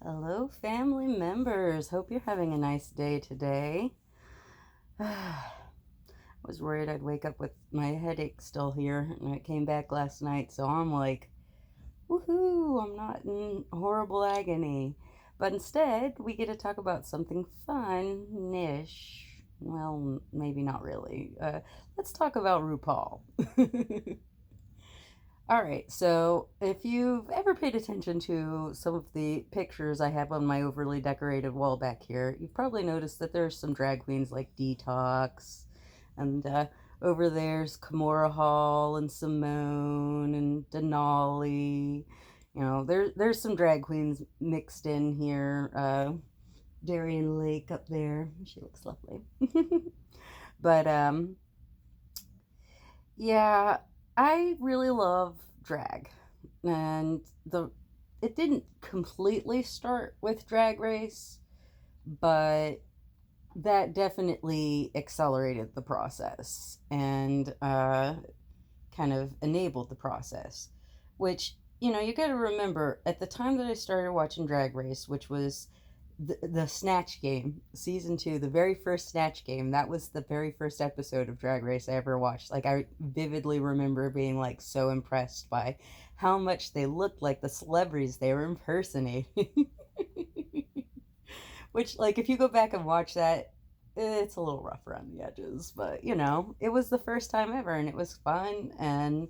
Hello, family members. Hope you're having a nice day today. I was worried I'd wake up with my headache still here, and it came back last night, so I'm like, woohoo, I'm not in horrible agony. But instead, we get to talk about something fun-ish. Well, maybe not really. Let's talk about Rupaul. All right, so if you've ever paid attention to some of the pictures I have on my overly decorated wall back here, you've probably noticed that there's some drag queens like Detox, and over there's Kimora Hall and Simone and Denali. There's some drag queens mixed in here. Darien Lake up there, she looks lovely. But yeah, I really love drag. And the it didn't completely start with Drag Race, but that definitely accelerated the process and kind of enabled the process. Which, you got to remember at the time that I started watching Drag Race, which was the Snatch Game, season 2, the very first Snatch Game. That was the very first episode of Drag Race I ever watched. Like, I vividly remember being like so impressed by how much they looked like the celebrities they were impersonating. Which, like, if you go back and watch that, it's a little rough around the edges, but it was the first time ever, and it was fun. And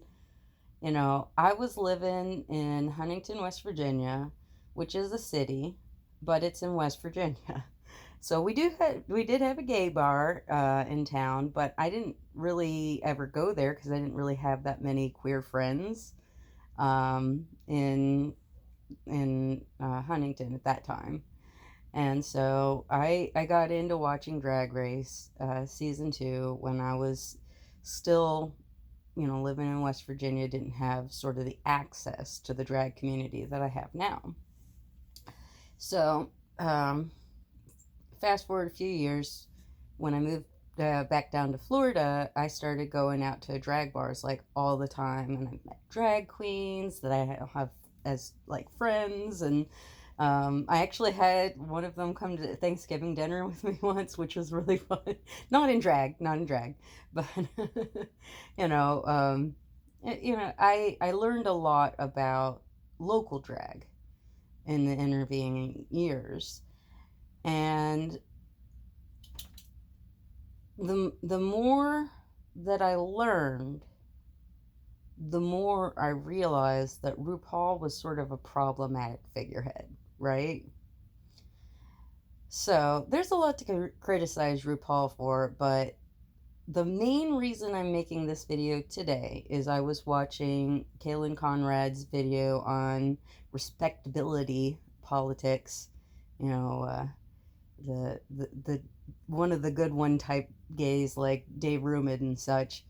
I was living in Huntington, West Virginia, which is a city, but it's in West Virginia. So we did have a gay bar in town, but I didn't really ever go there because I didn't really have that many queer friends in Huntington at that time. And so I got into watching Drag Race season 2 when I was still, living in West Virginia, didn't have sort of the access to the drag community that I have now. So, fast forward a few years, when I moved back down to Florida, I started going out to drag bars like all the time, and I met drag queens that I have as like friends. And I actually had one of them come to Thanksgiving dinner with me once, which was really fun. Not in drag, but you know, um, I learned a lot about local drag in the intervening years, and the more that I learned, the more I realized that RuPaul was sort of a problematic figurehead, right? So there's a lot to criticize RuPaul for, but the main reason I'm making this video today is I was watching Kaylin Conrad's video on respectability politics, you know, the one of the good one type gays like Dave Rumid and such.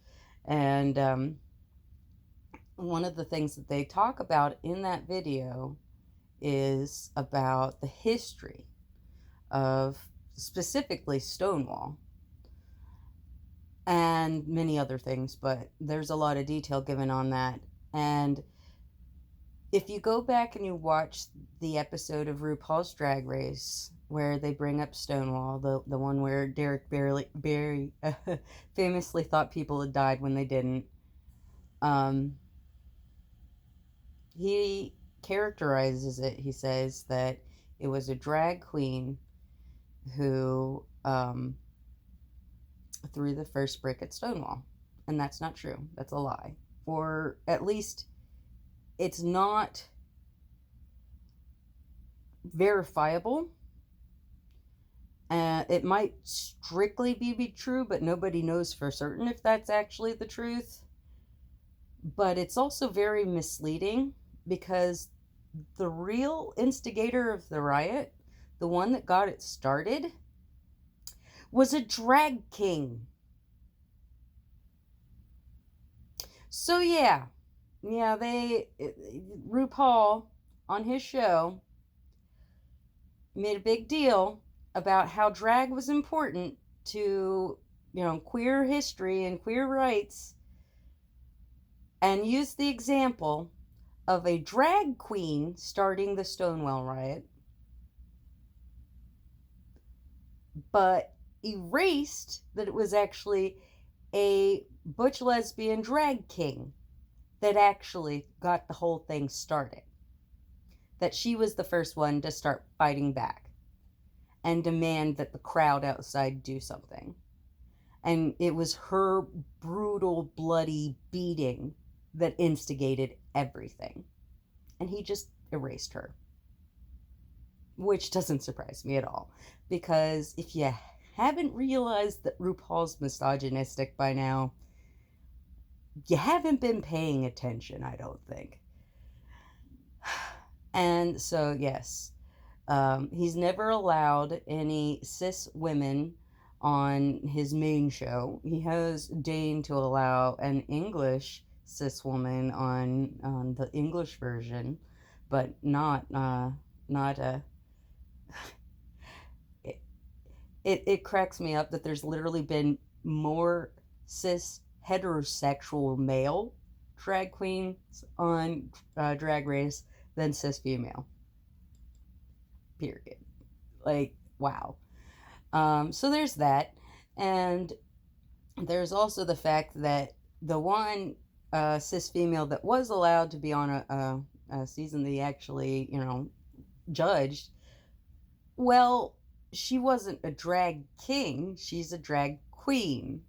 And one of the things that they talk about in that video is about the history of specifically Stonewall and many other things, but there's a lot of detail given on that. And if you go back and you watch the episode of RuPaul's Drag Race where they bring up Stonewall, the one where Derek Barry famously thought people had died when they didn't, he characterizes it. He says that it was a drag queen who threw the first brick at Stonewall. And that's not true. That's a lie. Or at least it's not verifiable. It might strictly be true, but nobody knows for certain if that's actually the truth. But it's also very misleading because the real instigator of the riot, the one that got it started, was a drag king. So RuPaul on his show made a big deal about how drag was important to, queer history and queer rights, and used the example of a drag queen starting the Stonewall riot but erased that it was actually a butch lesbian drag king that actually got the whole thing started. That she was the first one to start fighting back and demand that the crowd outside do something. And it was her brutal, bloody beating that instigated everything. And he just erased her. Which doesn't surprise me at all. Because if you haven't realized that RuPaul's misogynistic by now, you haven't been paying attention, I don't think. And so, yes, he's never allowed any cis women on his main show. He has deigned to allow an English cis woman on the English version, but not a. It cracks me up that there's literally been more cis heterosexual male drag queens on Drag Race than cis female. Period. Like, wow. So there's that. And there's also the fact that the one cis female that was allowed to be on a season they actually, judged, well, she wasn't a drag king, she's a drag queen.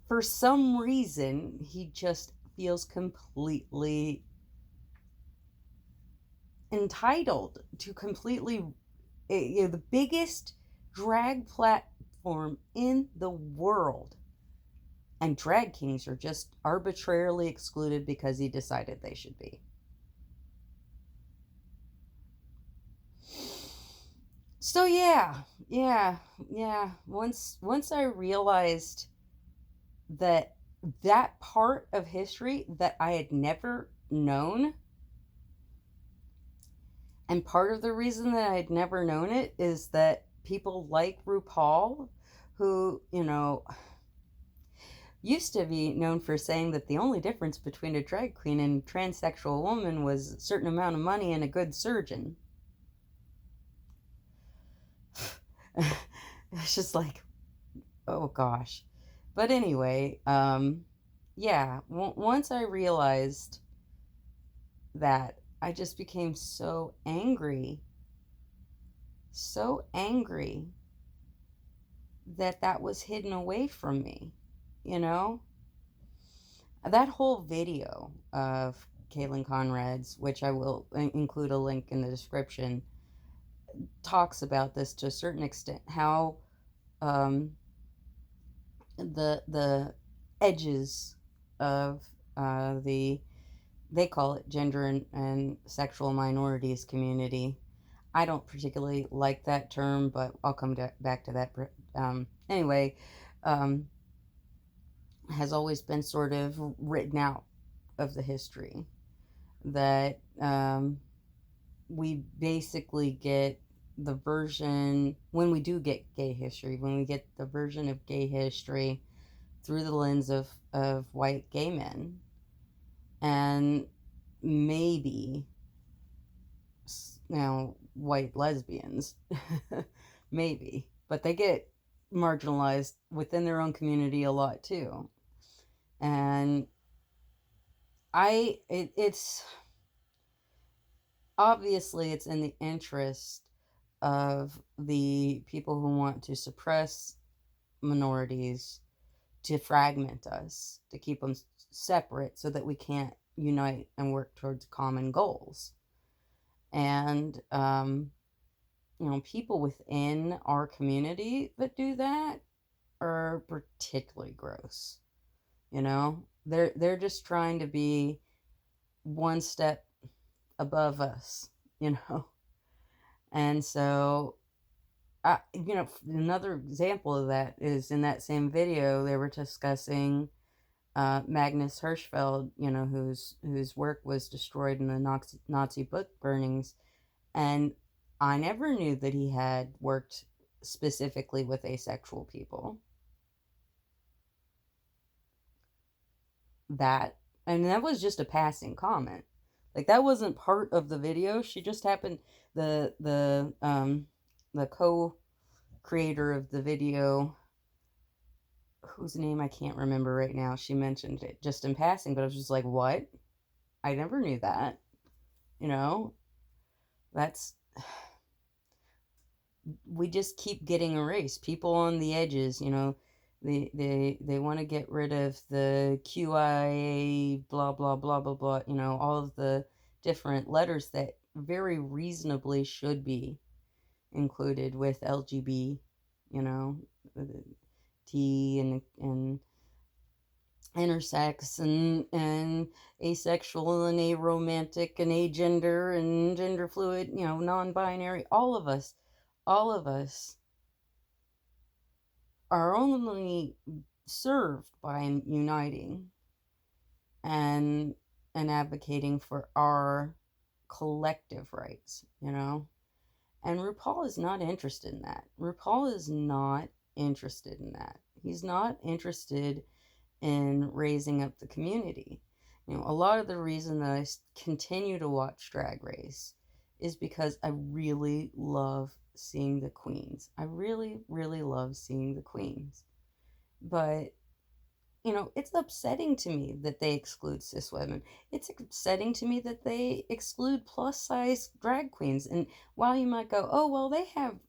For some reason, he just feels completely entitled to completely, the biggest drag platform in the world. And drag kings are just arbitrarily excluded because he decided they should be. So yeah. Once I realized that that part of history that I had never known, and part of the reason that I had never known it is that people like RuPaul, who, used to be known for saying that the only difference between a drag queen and a transsexual woman was a certain amount of money and a good surgeon. It's just like, oh gosh. But anyway, yeah, once I realized that, I just became so angry that that was hidden away from me, you know? That whole video of Caitlin Conrad's, which I will include a link in the description, talks about this to a certain extent, how um, the edges of they call it gender and sexual minorities community. I don't particularly like that term, but I'll come back to that. Anyway, um, has always been sort of written out of the history that we basically get the version, when we do get gay history, when we get the version of gay history through the lens of white gay men, and maybe now white lesbians, maybe, but they get marginalized within their own community a lot too. And it's obviously it's in the interest of the people who want to suppress minorities to fragment us, to keep them separate so that we can't unite and work towards common goals. And people within our community that do that are particularly gross. They're just trying to be one step above us. And so another example of that is in that same video they were discussing Magnus Hirschfeld, whose work was destroyed in the Nazi book burnings, and I never knew that he had worked specifically with asexual people. That was just a passing comment. Like, that wasn't part of the video. She just happened, the creator of the video, whose name I can't remember right now, she mentioned it just in passing, but I was just like, what? I never knew that. You know, that's, we just keep getting erased. People on the edges, they want to get rid of the QIA, blah, blah, blah, blah, blah, all of the different letters that very reasonably should be included with LGB, the T and intersex and asexual and aromantic and agender and gender fluid, non-binary, all of us are only served by uniting and advocating for our collective rights, And RuPaul is not interested in that. RuPaul is not interested in that. He's not interested in raising up the community. A lot of the reason that I continue to watch Drag Race is because I really love seeing the queens. I really, really love seeing the queens. But, it's upsetting to me that they exclude cis women. It's upsetting to me that they exclude plus size drag queens. And while you might go, oh, well, they have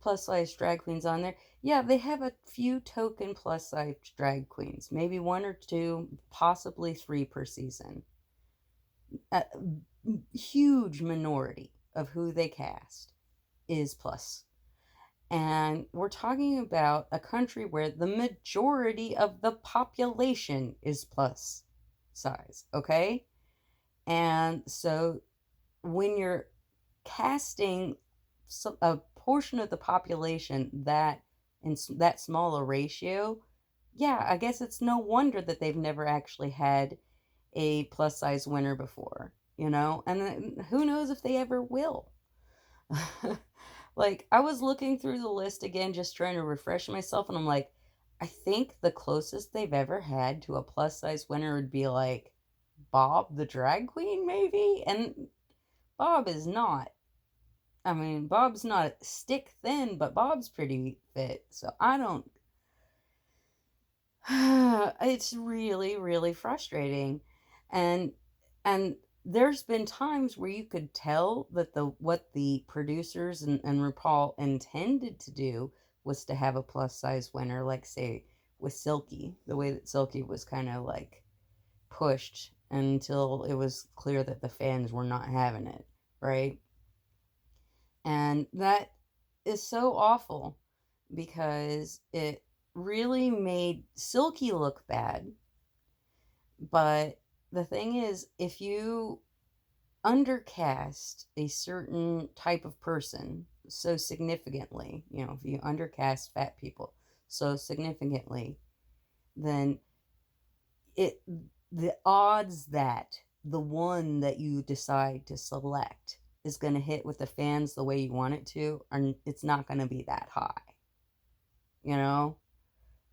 plus size drag queens on there. Yeah, they have a few token plus size drag queens, maybe one or two, possibly three per season. A huge minority of who they cast is plus. And we're talking about a country where the majority of the population is plus size, okay? And so when you're casting a portion of the population that in that small a ratio, yeah, I guess it's no wonder that they've never actually had a plus size winner before, and who knows if they ever will. Like, I was looking through the list again, just trying to refresh myself, and I'm like, I think the closest they've ever had to a plus size winner would be like Bob the drag queen, maybe? And Bob is not. I mean, Bob's not stick thin, but Bob's pretty fit. So I don't. It's really, really frustrating, and and there's been times where you could tell that what the producers and RuPaul intended to do was to have a plus size winner, like say with Silky, the way that Silky was kind of like pushed until it was clear that the fans were not having it, right? And that is so awful because it really made Silky look bad. But the thing is, if you undercast a certain type of person so significantly, if you undercast fat people so significantly, then the odds that the one that you decide to select is going to hit with the fans the way you want it to, it's not going to be that high.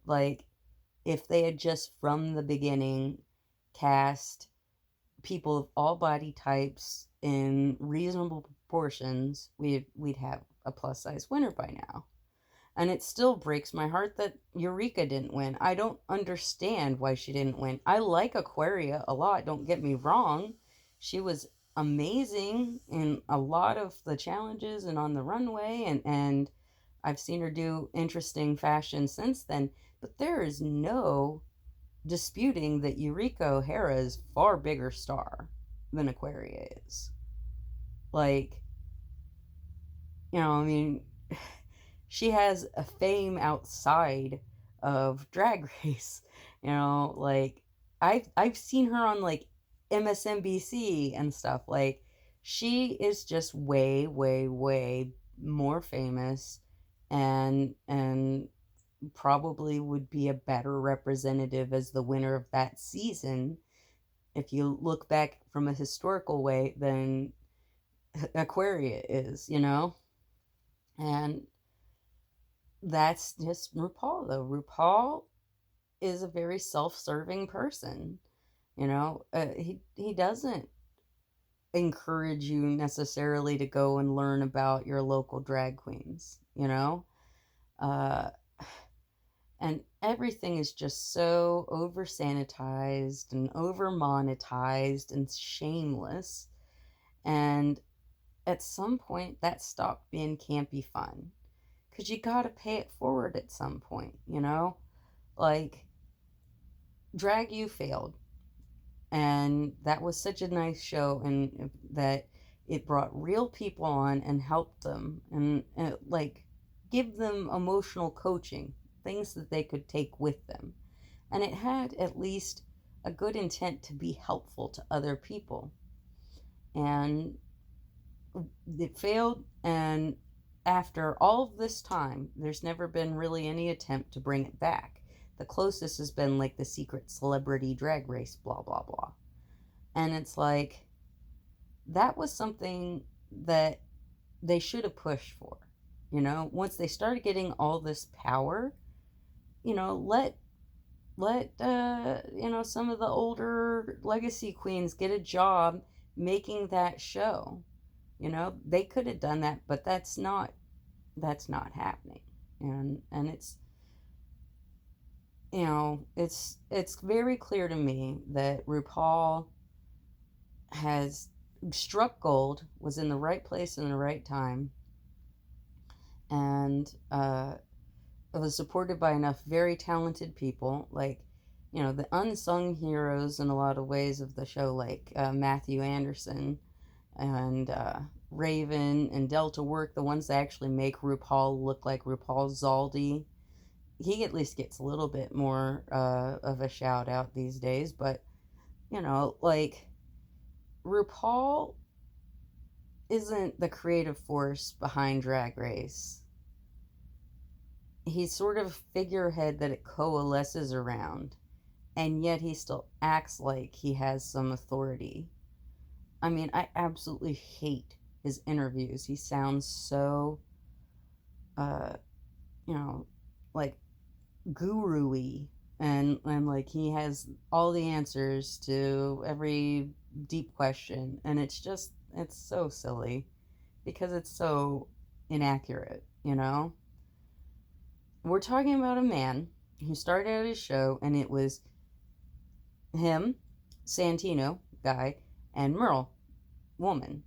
Like, if they had just from the beginning cast people of all body types in reasonable proportions, we'd have a plus size winner by now. And it still breaks my heart that Eureka didn't win. I don't understand why she didn't win. I like Aquaria a lot, don't get me wrong. She was amazing in a lot of the challenges and on the runway, and I've seen her do interesting fashion since then. But there is no disputing that Eureka O'Hara is far bigger star than Aquaria is. Like, I mean, she has a fame outside of Drag Race. Like, I've seen her on like MSNBC and stuff. Like, she is just way, way, way more famous and probably would be a better representative as the winner of that season if you look back from a historical way than Aquaria is, And that's just RuPaul, though. RuPaul is a very self-serving person. He doesn't encourage you necessarily to go and learn about your local drag queens. Uh, and everything is just so over sanitized and over monetized and shameless. And at some point, that stopped being campy fun. Because you gotta pay it forward at some point, you know? Like, Drag You failed. And that was such a nice show, and that it brought real people on and helped them and like give them emotional coaching, things that they could take with them. And it had at least a good intent to be helpful to other people. And it failed, and after all of this time, there's never been really any attempt to bring it back. The closest has been like the secret celebrity drag race, blah, blah, blah. And it's like, that was something that they should have pushed for. You know, once they started getting all this power, you know, let some of the older legacy queens get a job making that show. You know, they could have done that, but that's not happening. And it's, it's very clear to me that RuPaul has struck gold, was in the right place in the right time, and it was supported by enough very talented people, like, the unsung heroes in a lot of ways of the show, like Matthew Anderson and Raven and Delta Work, the ones that actually make RuPaul look like RuPaul Zaldi. He at least gets a little bit more of a shout out these days, but, like, RuPaul isn't the creative force behind Drag Race. He's sort of a figurehead that it coalesces around, and yet he still acts like he has some authority. I mean, I absolutely hate his interviews. He sounds so, uh, you know, like guru-y, and like he has all the answers to every deep question, and it's so silly because it's so inaccurate, We're talking about a man who started out his show, and it was him, Santino, guy, and Merle, woman,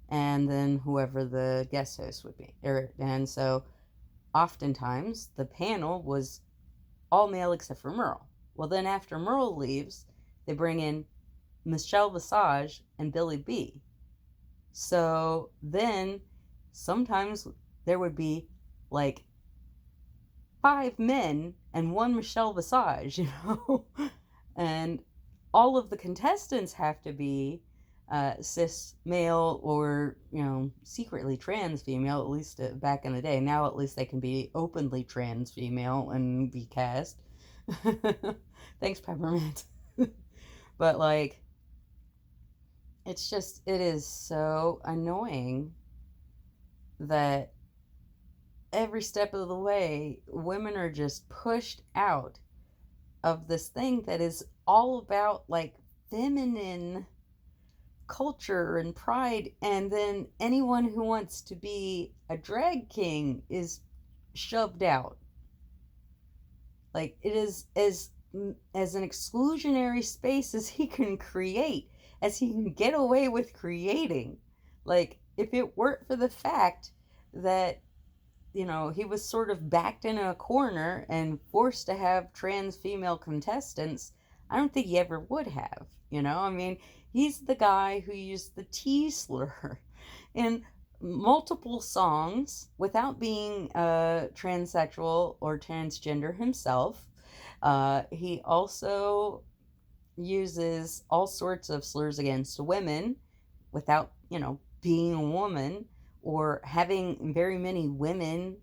and then whoever the guest host would be. And so oftentimes the panel was all male except for Merle. Well, then after Merle leaves, they bring in Michelle Visage and Billy B. So then sometimes there would be like 5 men and 1 Michelle Visage, and all of the contestants have to be cis male or, secretly trans female, at least back in the day. Now at least they can be openly trans female and be cast. Thanks, Peppermint. But, like, it is so annoying that every step of the way, women are just pushed out of this thing that is all about, like, feminine culture and pride, and then anyone who wants to be a drag king is shoved out. Like, it is as an exclusionary space as he can create, as he can get away with creating. Like, if it weren't for the fact that, he was sort of backed in a corner and forced to have trans female contestants, I don't think he ever would have, I mean, he's the guy who used the T slur in multiple songs without being transsexual or transgender himself. He also uses all sorts of slurs against women without, being a woman or having very many women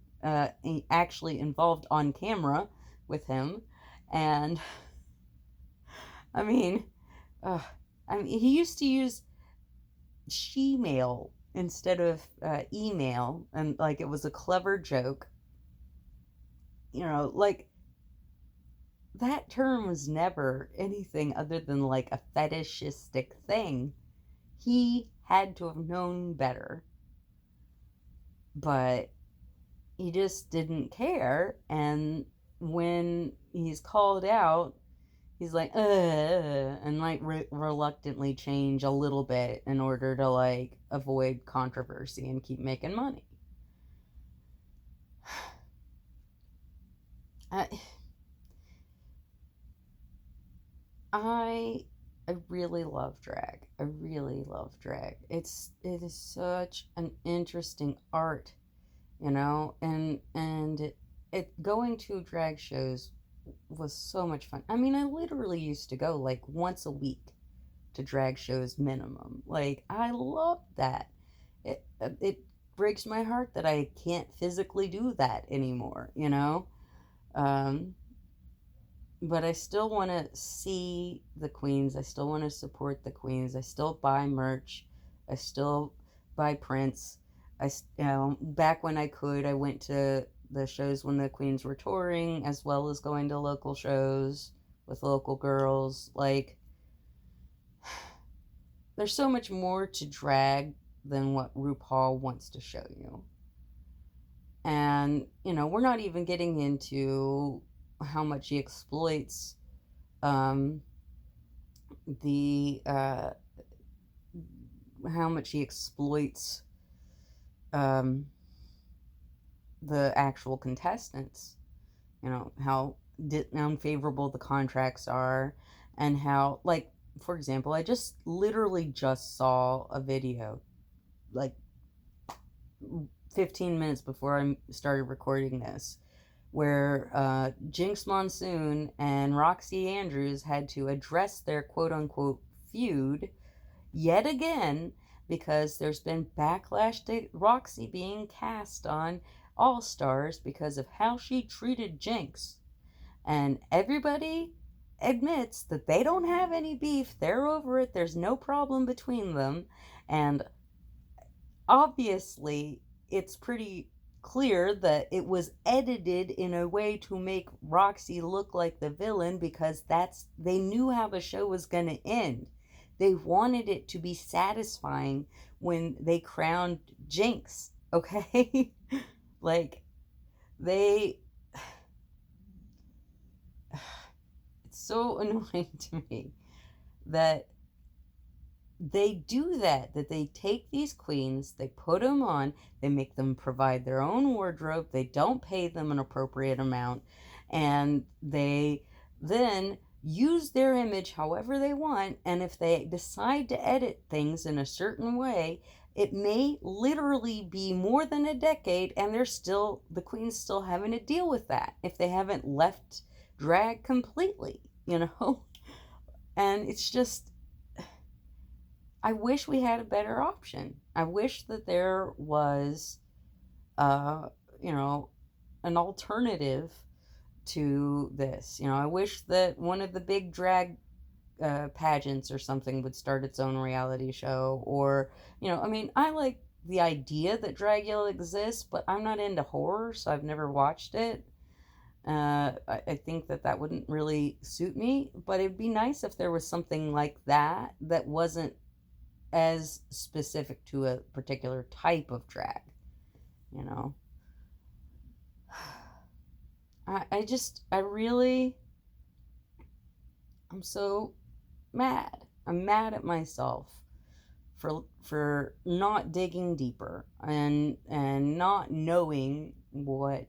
actually involved on camera with him. And I mean, uh, he used to use she-mail instead of email, and like it was a clever joke. Like, that term was never anything other than like a fetishistic thing. He had to have known better. But he just didn't care. And when he's called out, he's like, and like reluctantly change a little bit in order to like avoid controversy and keep making money. I, I, I really love drag. I really love drag. It is such an interesting art, you know, and it going to drag shows was so much fun. I mean, I literally used to go like once a week to drag shows minimum. Like I love that. It breaks my heart that I can't physically do that anymore, you know? Um, but I still want to see the queens. I still want to support the queens. I still buy merch. I still buy prints. You know, back when I could, I went to the shows when the queens were touring, as well as going to local shows with local girls. Like, there's so much more to drag than what RuPaul wants to show you. And, you know, we're not even getting into how much he exploits um, the how much he exploits um, the actual contestants. You know how unfavorable the contracts are, and how, like, for example, I just literally just saw a video like 15 minutes before I started recording this, where Jinx Monsoon and Roxy Andrews had to address their quote unquote feud yet again because there's been backlash to Roxy being cast on All Stars because of how she treated Jinx. And everybody admits that they don't have any beef. They're over it. There's no problem between them. And obviously, it's pretty clear that it was edited in a way to make Roxy look like the villain because they knew how the show was going to end. They wanted it to be satisfying when they crowned Jinx, okay? Like they it's so annoying to me that they do that they take these queens, they put them on, they make them provide their own wardrobe, they don't pay them an appropriate amount, and they then use their image however they want. And if they decide to edit things in a certain way, it may literally be more than a decade, and the queens still having to deal with that if they haven't left drag completely, you know. And it's just, I wish we had a better option. I wish that there was, uh, you know, an alternative to this. You know, I wish that one of the big drag pageants or something would start its own reality show. Or, you know, I mean, I like the idea that Dragula exists, but I'm not into horror, so I've never watched it. I think that wouldn't really suit me, but it'd be nice if there was something like that that wasn't as specific to a particular type of drag, you know. I really, I'm so mad. I'm mad at myself for not digging deeper and not knowing what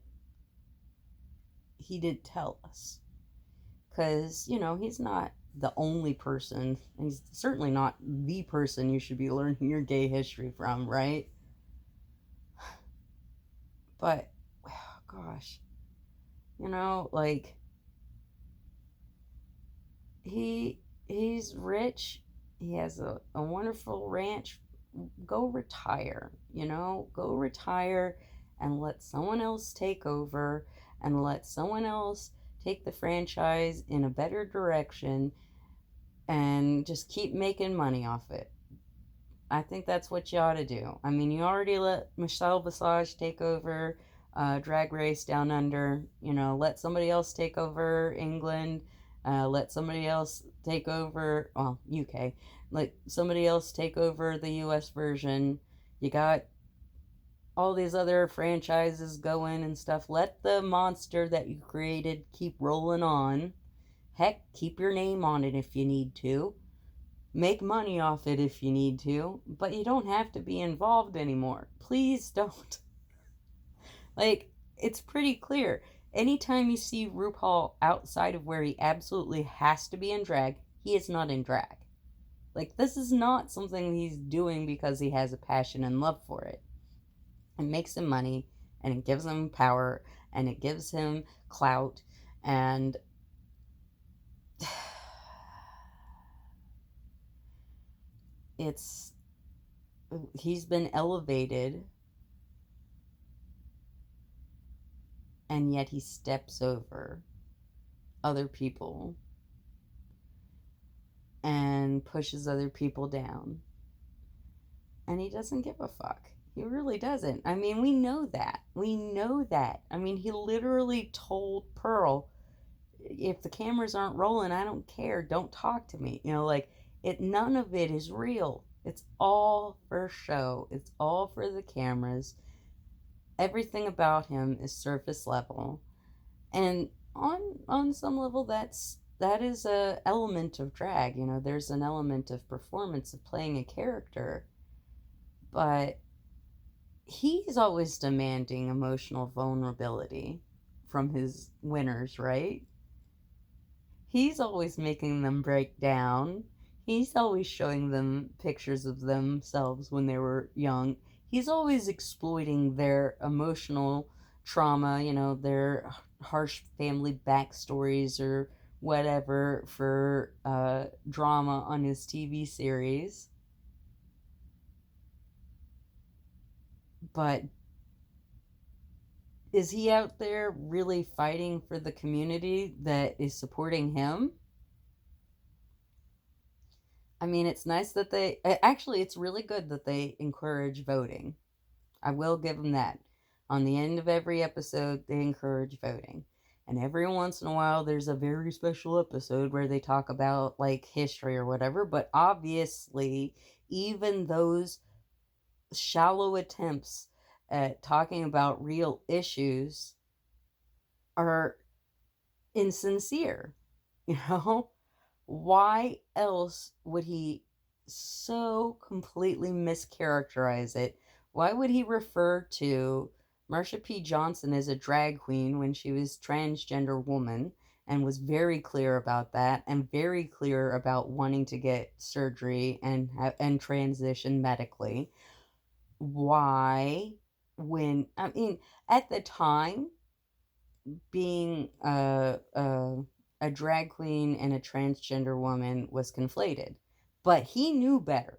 he did tell us. Because, you know, he's not the only person. He's certainly not the person you should be learning your gay history from, right? But, oh gosh, you know, like, he's rich. He has a wonderful ranch. Go retire, you know? Go retire and let someone else take over, and let someone else take the franchise in a better direction, and just keep making money off it. I think that's what you ought to do. I mean, you already let Michelle Visage take over Drag Race Down Under. You know, let somebody else take over England. Let somebody else take over, well, UK. Let somebody else take over the US version. You got all these other franchises going and stuff. Let the monster that you created keep rolling on. Heck, keep your name on it if you need to. Make money off it if you need to, but you don't have to be involved anymore. Please don't. Like, it's pretty clear. Anytime you see RuPaul outside of where he absolutely has to be in drag, he is not in drag. Like, this is not something he's doing because he has a passion and love for it. It makes him money, and it gives him power, and it gives him clout, and it's he's been elevated, and yet he steps over other people and pushes other people down, and he doesn't give a fuck. He really doesn't. I mean, we know that. I mean, he literally told Pearl, if the cameras aren't rolling, I don't care, don't talk to me, like, none of it is real. It's all for show. It's all for the cameras. Everything about him is surface level, and on some level, that is a element of drag. There's an element of performance, of playing a character, but he's always demanding emotional vulnerability from his winners, right? He's always making them break down. He's always showing them pictures of themselves when they were young. He's always exploiting their emotional trauma, their harsh family backstories or whatever for drama on his TV series. But is he out there really fighting for the community that is supporting him? I mean, it's nice that actually, it's really good that they encourage voting. I will give them that. On the end of every episode, they encourage voting. And every once in a while, there's a very special episode where they talk about, like, history or whatever. But obviously, even those shallow attempts at talking about real issues are insincere. You know? Why else would he so completely mischaracterize it? Why would he refer to Marsha P. Johnson as a drag queen when she was transgender woman, and was very clear about that, and very clear about wanting to get surgery and transition medically? Why, when, I mean, at the time, being a drag queen and a transgender woman was conflated. But he knew better.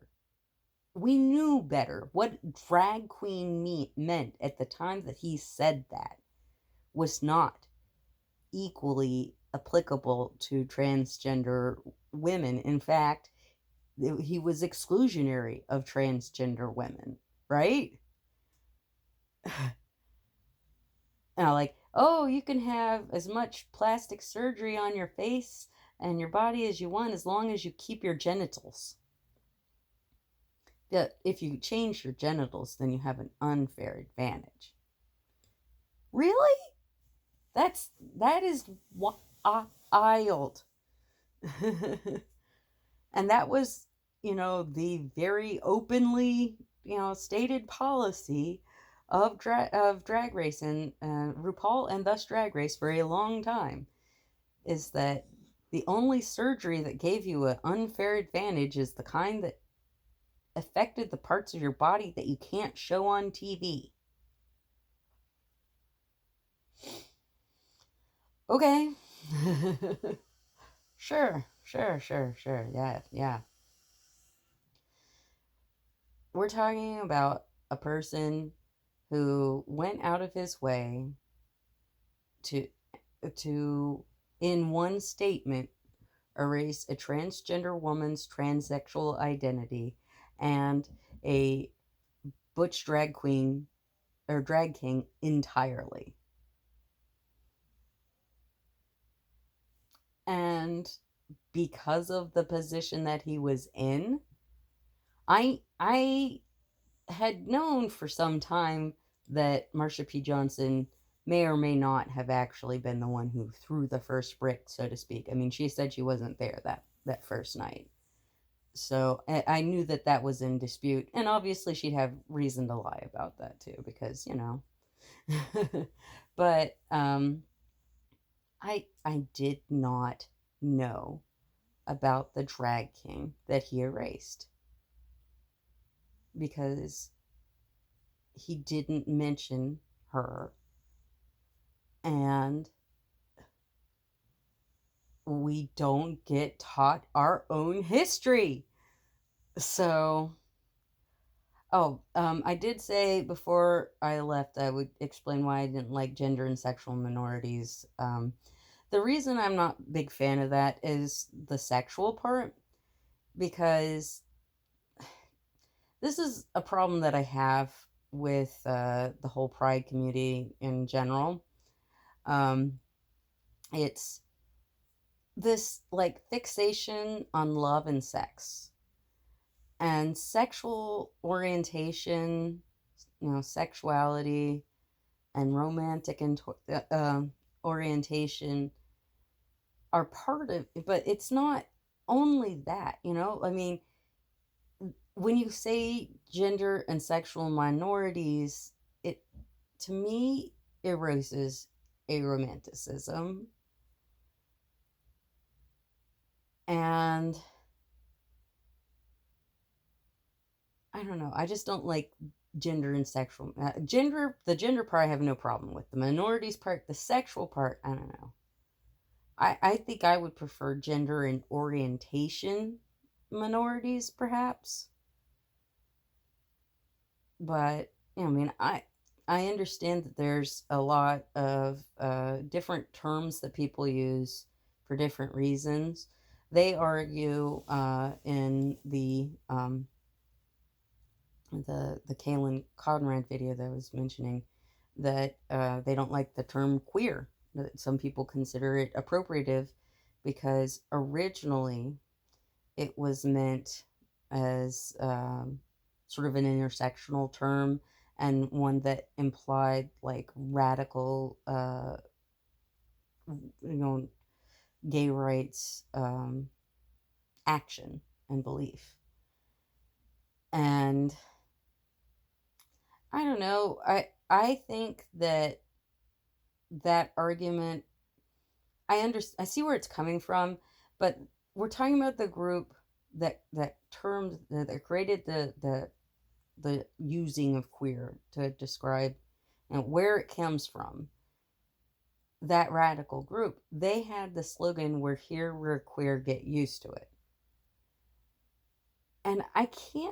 We knew better. What drag queen meant at the time that he said that was not equally applicable to transgender women. In fact, he was exclusionary of transgender women, right? Like, oh, you can have as much plastic surgery on your face and your body as you want as long as you keep your genitals. If you change your genitals, then you have an unfair advantage. Really? That is wild. And that was, the very openly, stated policy of Drag Race and RuPaul, and thus Drag Race, for a long time, is that the only surgery that gave you an unfair advantage is the kind that affected the parts of your body that you can't show on TV. Okay. Sure. Yeah. We're talking about a person who went out of his way to in one statement erase a transgender woman's transsexual identity and a butch drag queen or drag king entirely. And because of the position that he was in, I had known for some time that Marsha P. Johnson may or may not have actually been the one who threw the first brick, so to speak. I mean, she said she wasn't there that first night. So I knew that that was in dispute, and obviously she'd have reason to lie about that too, because but I did not know about the drag king that he erased because he didn't mention her, and we don't get taught our own history. So, I did say before I left I would explain why I didn't like gender and sexual minorities. The reason I'm not a big fan of that is the sexual part, because this is a problem that I have with the whole pride community in general. Um, it's this like fixation on love and sex and sexual orientation, sexuality and romantic orientation are part of it, but it's not only that, I mean, when you say gender and sexual minorities, it to me erases aromanticism, and I don't know. I just don't like gender and sexual gender. The gender part I have no problem with. The minorities part, the sexual part, I don't know. I think I would prefer gender and orientation minorities, perhaps. But I mean, I understand that there's a lot of different terms that people use for different reasons. They argue in the Kaylin Conrad video that I was mentioning that they don't like the term queer. That some people consider it appropriative because originally it was meant as sort of an intersectional term and one that implied like radical, you know, gay rights action and belief. And I don't know. I think that that argument. I see where it's coming from, but we're talking about the group that termed that created the using of queer to describe where it comes from. That radical group, they had the slogan, "We're here, we're queer, get used to it." And I can't